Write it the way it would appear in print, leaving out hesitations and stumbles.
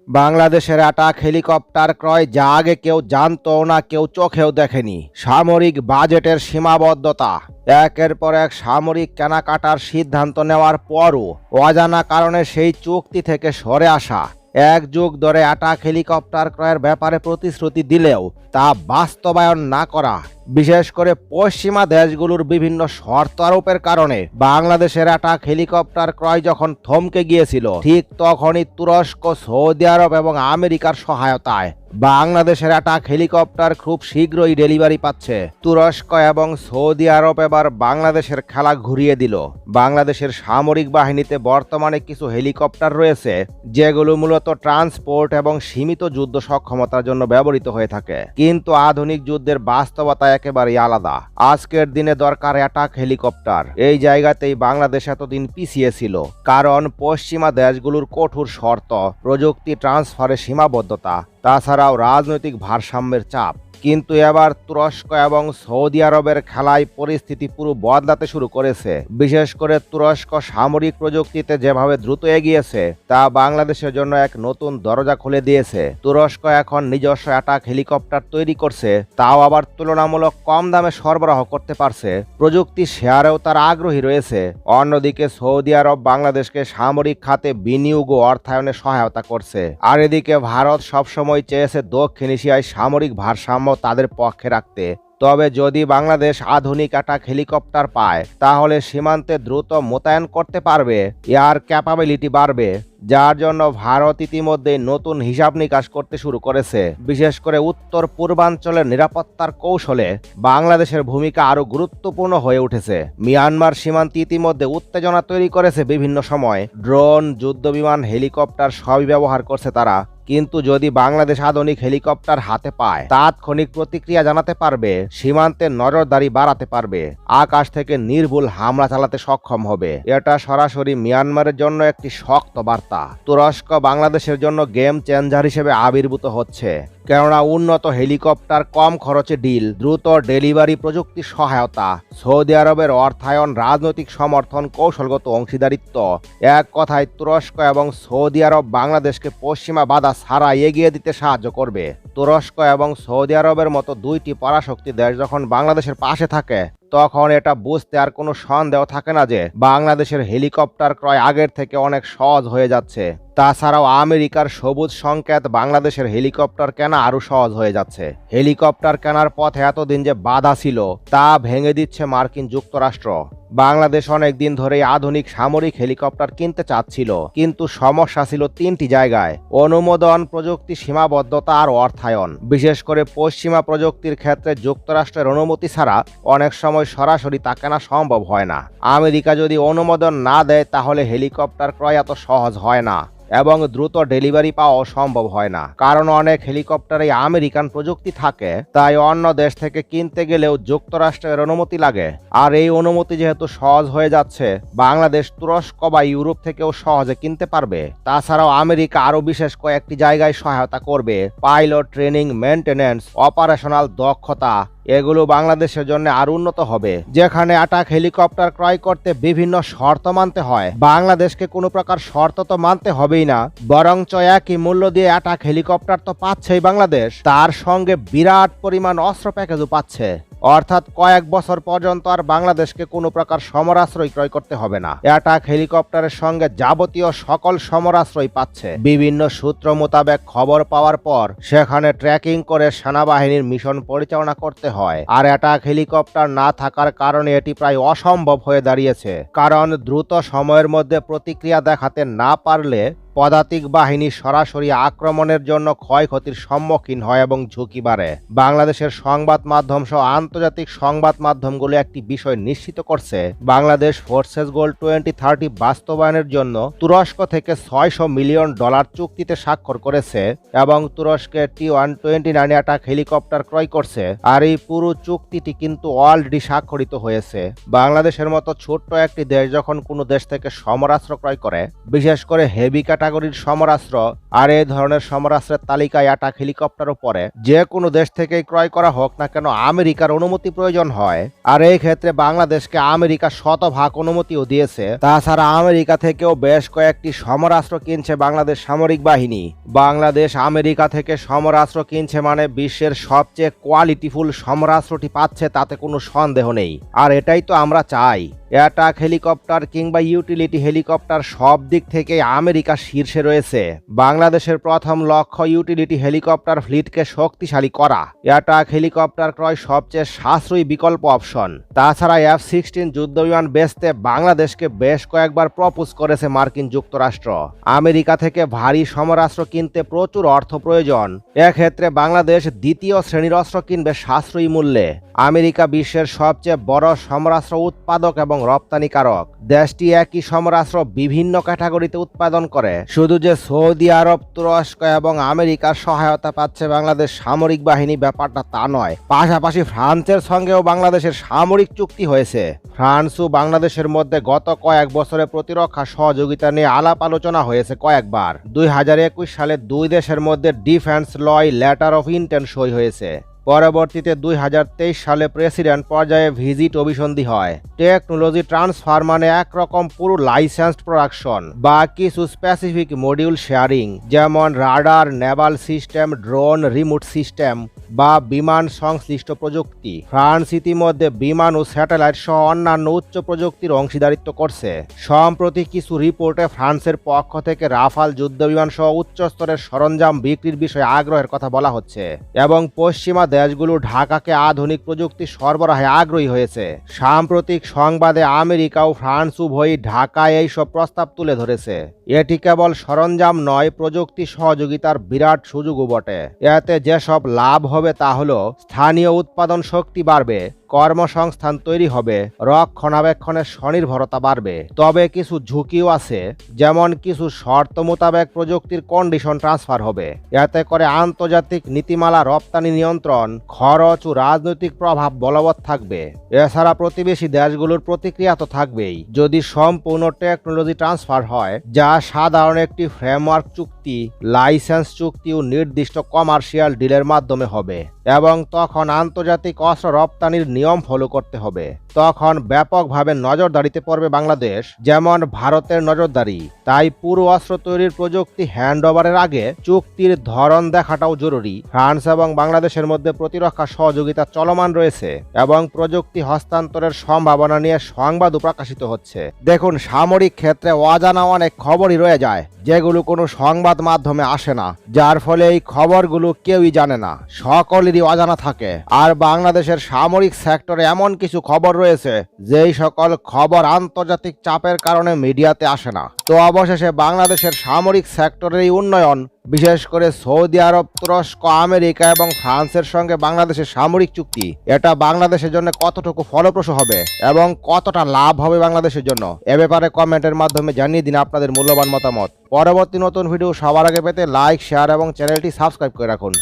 বাংলাদেশের attack helicopter ক্রয় যা আগে কেউ জানতো না, কেউ চোখেও দেখেনি। সামরিক বাজেটের সীমাবদ্ধতা, একের পর এক সামরিক কেনাকাটার সিদ্ধান্ত নেওয়ার পরও অজানা কারণে সেই চুক্তি থেকে সরে আসা, এক যুগ ধরে অ্যাটাক হেলিকপ্টার ক্রয়ের ব্যাপারে প্রতিশ্রুতি দিলেও তা বাস্তবায়ন না করা, বিশেষ করে পশ্চিমা দেশগুলোর বিভিন্ন শর্ত আরোপের কারণে বাংলাদেশের অ্যাটাক হেলিকপ্টার ক্রয় যখন থমকে গিয়েছিল, ঠিক তখনই তুরস্ক, সৌদি আরব এবং আমেরিকার সহায়তায় বাংলাদেশের অ্যাটাক হেলিকপ্টার খুব শীঘ্রই ডেলিভারি পাচ্ছে। তুরস্ক এবং সৌদি আরব এবার বাংলাদেশের খেলা ঘুরিয়ে দিল। বাংলাদেশের সামরিক বাহিনীতে বর্তমানে কিছু হেলিকপ্টার রয়েছে যেগুলো মূলত ট্রান্সপোর্ট এবং সীমিত যুদ্ধ সক্ষমতার জন্য ব্যবহৃত হয়ে থাকে, কিন্তু আধুনিক যুদ্ধের বাস্তবতা একেবারেই আলাদা। আজকের দিনে দরকার অ্যাটাক হেলিকপ্টার। এই জায়গাতেই বাংলাদেশ এতদিন পিছিয়ে ছিল, কারণ পশ্চিমা দেশগুলোর কঠোর শর্ত, প্রযুক্তি ট্রান্সফারের সীমাবদ্ধতা, তাছাড়াও রাজনৈতিক ভারসাম্যের চাপ। কিন্তু এবার তুরস্ক এবং সৌদি আরবের খেলায় পরিস্থিতি পুরো বদলাতে শুরু করেছে। বিশেষ করে তুরস্ক সামরিক প্রযুক্তিতে যেভাবে দ্রুত এগিয়েছে তা বাংলাদেশের জন্য এক নতুন দরজা খুলে দিয়েছে। তুরস্ক এখন নিজস্ব অ্যাটাক হেলিকপ্টার তৈরি করছে, তাও আবার তুলনামূলক কম দামে সরবরাহ করতে পারছে। প্রযুক্তি শেয়ারেও তারা আগ্রহী রয়েছে। অন্যদিকে সৌদি আরব বাংলাদেশকে সামরিক খাতে বিনিয়োগ ও অর্থায়নে সহায়তা করছে। আর এদিকে ভারত সবসময় চেয়েছে দক্ষিণ এশিয়ায় সামরিক ভারসাম্য তাদের পক্ষে রাখতে। তবে যদি বাংলাদেশ আধুনিক অ্যাটাক হেলিকপ্টার পায়, তাহলে সীমান্তে দ্রুত মোতায়েন করতে পারবে, এয়ার ক্যাপাবিলিটি বাড়বে, যার জন্য ভারত ইতিমধ্যে নতুন হিসাব নিকাশ করতে শুরু করেছে। বিশেষ করে উত্তর পূর্বাঞ্চলের নিরাপত্তার কৌশলে বাংলাদেশের ভূমিকা আরও গুরুত্বপূর্ণ হয়ে উঠেছে। মিয়ানমার সীমান্তে ইতিমধ্যে উত্তেজনা তৈরি করেছে বিভিন্ন সময়। ড্রোন, যুদ্ধবিমান, হেলিকপ্টার সবই ব্যবহার করছে তারা। কিন্তু যদি বাংলাদেশ আধুনিক হেলিকপ্টার হাতে পায়, তাৎক্ষণিক প্রতিক্রিয়া জানাতে পারবে, সীমান্তে নজরদারি বাড়াতে পারবে, আকাশ থেকে নির্ভুল হামলা চালাতে সক্ষম হবে। এটা সরাসরি মিয়ানমারের জন্য একটি শক্ত বার্তা। তুরস্ক বাংলাদেশের জন্য গেম চেঞ্জার হিসেবে আবির্ভূত হচ্ছে, কেননা উন্নত হেলিকপ্টার, কম খরচে ডিল, দ্রুত ডেলিভারি, প্রযুক্তি সহায়তা, সৌদি আরবের অর্থায়ন, রাজনৈতিক সমর্থন, কৌশলগত অংশীদারিত্ব, এক কথায় তুরস্ক এবং সৌদি আরব বাংলাদেশকে পশ্চিমা বাধা ছাড়া এগিয়ে দিতে সাহায্য করবে। তুরস্ক এবং সৌদি আরবের মতো দুইটি পরাশক্তি দেশ যখন বাংলাদেশের পাশে থাকে, তখন এটা বুঝতে আর কোনো সন্দেহ থাকে না যে বাংলাদেশের হেলিকপ্টার ক্রয় আগের থেকে অনেক সহজ হয়ে যাচ্ছে। তাছাড়াও আমেরিকার সবুজ সংকেত বাংলাদেশের হেলিকপ্টার কেনা আরও সহজ হয়ে যাচ্ছে। হেলিকপ্টার কেনার পথে এতদিন যে বাধা ছিল তা ভেঙে দিচ্ছে মার্কিন যুক্তরাষ্ট্র। বাংলাদেশ অনেক দিন ধরেই আধুনিক সামরিক হেলিকপ্টার কিনতে চাচ্ছিল, কিন্তু সমস্যা ছিল তিনটি জায়গায়: অনুমোদন, প্রযুক্তি সীমাবদ্ধতা আর অর্থায়ন। বিশেষ করে পশ্চিমা প্রযুক্তির ক্ষেত্রে যুক্তরাষ্ট্রের অনুমতি ছাড়া অনেক সময় সরাসরি তা কেনা সম্ভব হয় না। আমেরিকা যদি অনুমোদন না দেয়, তাহলে হেলিকপ্টার ক্রয় এত সহজ হয় না এবং দ্রুত ডেলিভারি পাওয়া সম্ভব হয় না, কারণ অনেক হেলিকপ্টারে আমেরিকান প্রযুক্তি থাকে। তাই অন্য দেশ থেকে কিনতে গেলেও যুক্তরাষ্ট্রের অনুমতি লাগে। আর এই অনুমতি যেহেতু সহজ হয়ে যাচ্ছে, বাংলাদেশ তুরস্ক বা ইউরোপ থেকেও সহজে কিনতে পারবে। তাছাড়াও আমেরিকা আরও বিশেষ কয়েকটি জায়গায় সহায়তা করবে: পাইলট ট্রেনিং, মেনটেন্যান্স, অপারেশনাল দক্ষতা। এগুলো বাংলাদেশের জন্য আরো উন্নত হবে। যেখানে অ্যাটাক হেলিকপ্টার ক্রয় করতে বিভিন্ন শর্ত মানতে হয়, বাংলাদেশকে কোনো প্রকার শর্ত তো মানতে হবেই না, বরঞ্চ একই মূল্য দিয়ে অ্যাটাক হেলিকপ্টার তো পাচ্ছেই বাংলাদেশ, তার সঙ্গে বিরাট পরিমাণ অস্ত্র প্যাকেজও পাচ্ছে। অর্থাৎ কয়েক বছর পর্যন্ত আর বাংলাদেশকে কোনো প্রকার সমরাস্ত্রই ক্রয় করতে হবে না। অ্যাটাক হেলিকপ্টারের সঙ্গে যাবতীয় সকল সমরাস্ত্রই পাচ্ছে। বিভিন্ন সূত্র মোতাবেক খবর পাওয়ার পর সেখানে ট্র্যাকিং করে সেনাবাহিনীর মিশন পরিচালনা করতে হয়। আর অ্যাটাক হেলিকপ্টার না থাকার কারণে এটি প্রায় অসম্ভব হয়ে দাঁড়িয়েছে, কারণ দ্রুত সময়ের মধ্যে প্রতিক্রিয়া দেখাতে না পারলে পদাতিক বাহিনী সরাসরি আক্রমণের জন্য ক্ষয়ক্ষতির সম্মুখীন হয় এবং ঝুঁকি বাড়ে। বাংলাদেশের সংবাদ মাধ্যম সহ আন্তর্জাতিক সংবাদ মাধ্যমগুলো একটি বিষয় নিশ্চিত করছে: বাংলাদেশ ফোর্সেস গোল 2030 বাস্তবায়নের জন্য তুরস্ক থেকে $600 মিলিয়ন চুক্তিতে স্বাক্ষর করেছে এবং তুরস্কের T-129 অ্যাটাক হেলিকপ্টার ক্রয় করছে। আর এই পুরো চুক্তিটি কিন্তু অলরেডি স্বাক্ষরিত হয়েছে। বাংলাদেশের মতো ছোট্ট একটি দেশ যখন কোনো দেশ থেকে সমরাস্ত্র ক্রয় করে, বিশেষ করে হেভি ক্যাটাগরির সমরাস্ত্র। আর এই ধরনের সমরাস্ত্রের তালিকায় অ্যাটাক হেলিকপ্টারও পড়ে। যে কোনো দেশ থেকেই ক্রয় করা হোক না কেন আমেরিকার অনুমতি প্রয়োজন হয়। আর এই ক্ষেত্রে বাংলাদেশকে আমেরিকা শতভাগ অনুমতিও দিয়েছে। তাছাড়া আমেরিকা থেকেও বেশ কয়েকটি সমরাস্ত্র কিনছে বাংলাদেশ সামরিক বাহিনী। বাংলাদেশ আমেরিকা থেকে সমরাস্ত্র কিনছে মানে বিশ্বের সবচেয়ে কোয়ালিটিফুল সমরাস্ত্রটি পাচ্ছে, তাতে কোনো সন্দেহ নেই। আর এটাই তো আমরা চাই। অ্যাটাক হেলিকপ্টার কিংবা ইউটিলিটি হেলিকপ্টার সব দিক থেকে আমেরিকা শীর্ষে রয়েছে। বাংলাদেশের প্রথম লক্ষ্য ইউটিলিটি হেলিকপ্টার ফ্লিটকে শক্তিশালী করা। অ্যাটাক হেলিকপ্টার ক্রয় সবচেয়ে সাশ্রয়ী বিকল্প অপশন। তাছাড়া F-16 যুদ্ধবিমান বেচতে বাংলাদেশকে বেশ কয়েকবার প্রপোজ করেছে মার্কিন যুক্তরাষ্ট্র। আমেরিকা থেকে ভারী সমরাস্ত্র কিনতে প্রচুর অর্থ প্রয়োজন। এক্ষেত্রে বাংলাদেশ দ্বিতীয় শ্রেণীর অস্ত্র কিনবে সাশ্রয়ী মূল্যে। আমেরিকা বিশ্বের সবচেয়ে বড় সমরাস্ত্র উৎপাদক এবং রপ্তানিকারক। দেশটি একই সমরাস্ত্র বিভিন্ন ক্যাটাগরিতে উৎপাদন করে। শুধু যে সৌদি আরব, তুরস্ক এবং আমেরিকার সহায়তা পাচ্ছে বাংলাদেশ সামরিক বাহিনী ব্যাপারটা তা নয়, পাশাপাশি ফ্রান্সের সঙ্গেও বাংলাদেশের সামরিক চুক্তি হয়েছে। ফ্রান্স ও বাংলাদেশের মধ্যে গত কয়েক বছরে প্রতিরক্ষা সহযোগিতা নিয়ে আলাপ আলোচনা হয়েছে কয়েকবার। 2021 সালে দুই দেশের মধ্যে ডিফেন্স লয় লেটার অফ ইন্টেন্ট সই হয়েছে। পরবর্তীতে 2023 সালে প্রেসিডেন্ট পর্যায়ে ভিজিট অভিসন্ধি হয়। টেকনোলজি ট্রান্সফার মানে একরকম পুরো লাইসেন্সড প্রোডাকশন বা কিছু স্পেসিফিক মডিউল শেয়ারিং, যেমন radar, Naval system, drone, remote system বা বিমান সংশ্লিষ্ট প্রযুক্তি। ফ্রান্স ইতিমধ্যে বিমান ও স্যাটেলাইট সহ অন্যান্য উচ্চ প্রযুক্তির অংশীদারিত্ব করছে। সম্প্রতি কিছু রিপোর্টে ফ্রান্সের পক্ষ থেকে রাফাল যুদ্ধবিমান সহ উচ্চস্তরের সরঞ্জাম বিক্রির বিষয়ে আগ্রহের কথা বলা হচ্ছে এবং পশ্চিমা দেশগুলো ঢাকাকে আধুনিক প্রযুক্তি সরবরাহে আগ্রহী হয়েছে। সাম্প্রতিক সংবাদে আমেরিকা ও ফ্রান্স উভয়ই ঢাকায় এইসব প্রস্তাব তুলে ধরেছে। এটি কেবল সরঞ্জাম নয়, প্রযুক্তি সহযোগিতার বিরাট সুযোগও বটে। এতে যেসব লাভ হবে তা হলো স্থানীয় উৎপাদন শক্তি বাড়বে, কর্মসংস্থান তৈরি হবে, রক্ষণাবেক্ষণের স্বনির্ভরতা বাড়বে। তবে কিছু ঝুঁকিও আছে, যেমন কিছু শর্ত মোতাবেক প্রযুক্তির কন্ডিশন ট্রান্সফার হবে। এতে করে আন্তর্জাতিক নীতিমালা, রপ্তানি নিয়ন্ত্রণ, খরচ ও রাজনৈতিক প্রভাব বলবৎ থাকবে। এছাড়া প্রতিবেশী দেশগুলোর প্রতিক্রিয়া তো থাকবেই। যদি সম্পূর্ণ টেকনোলজি ট্রান্সফার হয়, যা সাধারণ একটি ফ্রেমওয়ার্ক চুক্তি, লাইসেন্স চুক্তি ও নির্দিষ্ট কমার্শিয়াল ডিলের মাধ্যমে হবে এবং তখন আন্তর্জাতিক অস্ত্র রপ্তানির নিয়ম ফলো করতে হবে। তখন ব্যাপকভাবে নজরদারিতে পড়বে বাংলাদেশ, যেমন ভারতের নজরদারি। তাই পুরো অস্ত্র তৈরির প্রযুক্তি হ্যান্ডওভারের আগে চুক্তির ধরন দেখাটাও জরুরি। ফ্রান্স এবং বাংলাদেশের মধ্যে প্রতিরক্ষা সহযোগিতা চলমান রয়েছে এবং প্রযুক্তি হস্তান্তরের সম্ভাবনা নিয়ে সংবাদও প্রকাশিত হচ্ছে। দেখুন, সামরিক ক্ষেত্রে অজানা অনেক খবরই রয়ে যায়, যেগুলো কোনো সংবাদ মাধ্যমে আসে না, যার ফলে এই খবরগুলো কেউই জানে না, সকলেরই অজানা থাকে। আর বাংলাদেশের সামরিক সেক্টরে এমন কিছু খবর রয়েছে যেই সকল খবর আন্তর্জাতিক চাপের কারণে মিডিয়াতে আসে না। তো অবশেষে বাংলাদেশের সামরিক সেক্টরের এই উন্নয়ন, বিশেষ করে সৌদি আরব, তুরস্ক, আমেরিকা এবং ফ্রান্সের সঙ্গে বাংলাদেশের সামরিক চুক্তি, এটা বাংলাদেশের জন্য কতটুকু ফলপ্রসূ হবে এবং কতটা লাভ হবে বাংলাদেশের জন্য, এ ব্যাপারে কমেন্টের মাধ্যমে জানিয়ে দিন আপনাদের মূল্যবান মতামত। পরবর্তী নতুন ভিডিও সবার আগে পেতে লাইক, শেয়ার এবং চ্যানেলটি সাবস্ক্রাইব করে রাখুন।